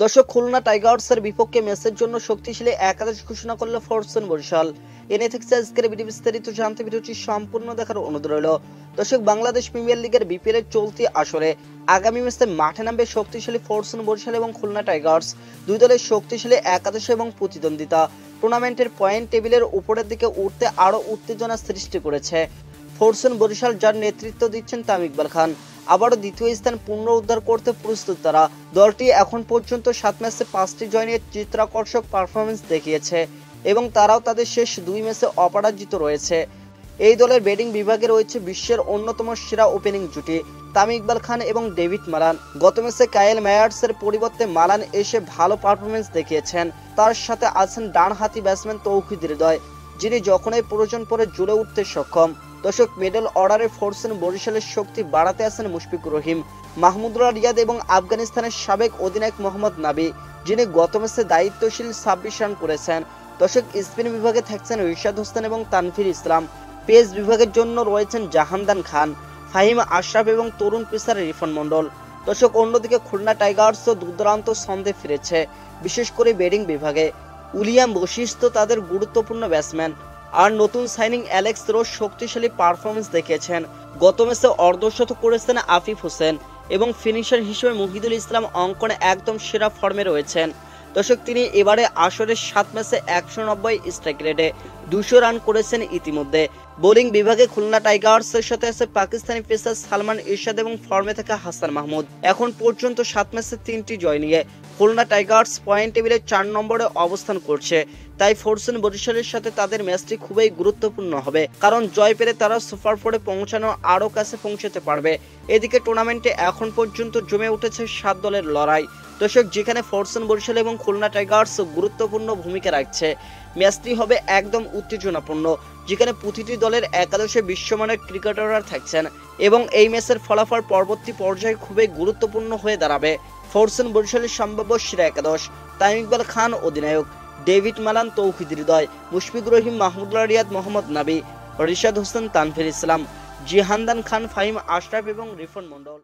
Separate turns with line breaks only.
দর্শক, খুলনা টাইগার্সের বিপক্ষে ম্যাচের জন্য শক্তিশালী একাদশ ঘোষণা করল ফরচুন বরিশাল। এনে থাকছে আজকের ভিডিও, বিস্তারিত জানতে ভিডিওটি সম্পূর্ণ দেখার অনুরোধ রইল। দর্শক, বাংলাদেশ প্রিমিয়ার লিগের বিপিএল এর চলতি আসরে আগামী ম্যাচে মাঠে নামবে শক্তিশালী ফরচুন বরিশাল এবং খুলনা টাইগার্স। দুই দলের শক্তিশালী একাদশ এবং প্রতিদ্বন্দ্বিতা টুর্নামেন্টের পয়েন্ট টেবিলের উপরের দিকে উঠতে আরও উত্তেজনা সৃষ্টি করেছে। ফরচুন বরিশাল, যার নেতৃত্ব দিচ্ছেন তামিম ইকবাল খান, আবারও দ্বিতীয় স্থান পুনরুদ্ধার করতে প্রস্তুত। তারা দলটি এখন পর্যন্ত 7 ম্যাচে 5টি জয় নিয়ে চিত্তাকর্ষক পারফরমেন্স দেখিয়েছে এবং তারাও তাদের শেষ 2 ম্যাচে অপরাজিত রয়েছে। এই দলের ব্যাটিং বিভাগে রয়েছে বিশ্বের অন্যতম সেরা ওপেনিং জুটি তামিম ইকবাল খান এবং ডেভিড মালান। গত ম্যাচে কায়েল ম্যায়ার্সের পরিবর্তে মালান এসে ভালো পারফরমেন্স দেখিয়েছেন। তার সাথে আছেন ডানহাতি ব্যাটসম্যান তৌহিদ হৃদয়, যিনি যখনই প্রয়োজন পড়ে জ্বলে উঠতে সক্ষম। দর্শক, মিডল অর্ডারে ফরচুন বরিশালের শক্তি বাড়াতে আছেন মুশফিকুর রহিম, মাহমুদুল্লাহ রিয়াদ এবং আফগানিস্তানের সাবেক অধিনায়ক মোহাম্মদ নাবি, যিনি গত ম্যাচে দায়িত্বশীল 26 রান করেছেন। দর্শক, স্পিন বিভাগে থাকছেন রিশাদ হোসেন এবং তানভীর ইসলাম। পেস বিভাগের জন্য রয়েছেন জাহানদান খান, ফাহিম আশরাফ এবং তরুণ পেসার রিফন মন্ডল। দর্শক, অন্যদিকে খুলনা টাইগার্সও দুর্দান্ত ছন্দে ফিরেছে, বিশেষ করে ব্যাটিং বিভাগে উলিয়াম বশিষ্ঠ তাদের গুরুত্বপূর্ণ ব্যাটসম্যান। আর নতুন সাইনিং অ্যালেক্স রোজ শক্তিশালী পারফরমেন্স দেখিয়েছেন। গত ম্যাচে অর্ধশতক করেছেন আফিফ হোসেন এবং ফিনিশার হিসেবে মুহিদুল ইসলাম অঙ্কনে একদম সেরা ফর্মে রয়েছেন। দর্শক, তিনি এবারে আসরের 7 ম্যাচে 190 স্ট্রাইক রেটে 200 রান করেছেন ইতিমধ্যে। বোলিং বিভাগে খুলনা টাইগার্সের সাথে আছে পাকিস্তানি পেসার সালমান ইরশাদ এবং ফর্মে থাকা হাসান মাহমুদ। এখন পর্যন্ত 7 ম্যাচে 3টি জয় নিয়ে খুলনা টাইগার্স পয়েন্ট টেবিলে 4 নম্বরে অবস্থান করছে। তাই ফরচুন বরিশালের সাথে তাদের ম্যাচটি খুবই গুরুত্বপূর্ণ হবে, কারণ জয় পেলে তারা সুপার ফোরে পৌঁছানোর আরও কাছে পৌঁছাতে পারবে। এদিকে টুর্নামেন্টে এখন পর্যন্ত জমে উঠেছে 7 দলের লড়াই। দর্শক, যেখানে ফরচুন বরিশাল এবং খুলনা টাইগার্স গুরুত্বপূর্ণ ভূমিকা রাখছে। ম্যাচটি হবে একদম উত্তেজনাপূর্ণ, যেখানে প্রতিটি দলের একাদশে বিশ্বমানের ক্রিকেটাররা থাকছেন এবং এই ম্যাচের ফলাফল পরবর্তী পর্যায়ে খুবই গুরুত্বপূর্ণ হয়ে দাঁড়াবে। ফরচুন বরিশালের সম্ভাব্য সেরা একাদশ: তামিম ইকবাল খান অধিনায়ক, ডেভিড মালান, তৌহিদ হৃদয়, মুশফিকুর রহিম, মাহমুদুল্লাহ রিয়াদ, মোহাম্মদ নাবি, রিশাদ হোসেন, তানভীর ইসলাম, জিহানদান খান, ফাহিম আশরাফ এবং রিফন মন্ডল।